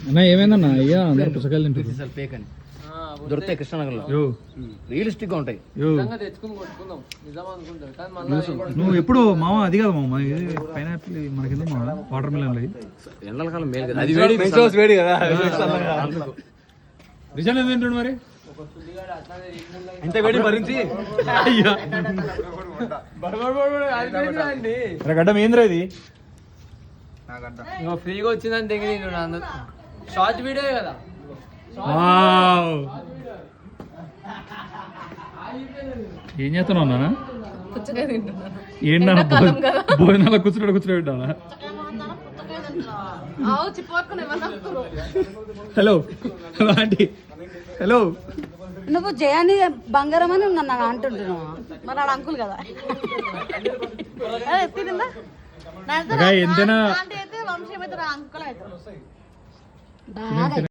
అన్నా ఏమైందన్నా అయ్యా అందరూ పుస్తకాలు తింటారు ఫేక్ అని దొరుకుతాయి కృష్ణనగర్లో రియలిస్టిక్ గా ఉంటాయి. నువ్వు ఎప్పుడు మామ అది కాదు మామ పైనాపిల్ మనకి మామ వాటర్ మిలన్ ఎండలకాలం మేలు కదా, అది వేడి కదా రిజల్ట్ ఎంత తింటాడు మరి ఇంత వేడి భరించి గడ్డం ఏంద్రా ఇది ఫ్రీగా వచ్చిందని దగ్గర షార్ట్ వీడియో కదా. ఏం చేస్తున్నావు నాన్న? ఏంటన్నా భోజనాల కూర్చుంటావా? Hello hello aunty hello. నువ్వు జయాన్ని బంగారం అని నన్ను అంటుంటున్నావు, మరి ఆడ అంకుల్ కదా. ఎంతైనా అంకుల్ అయితే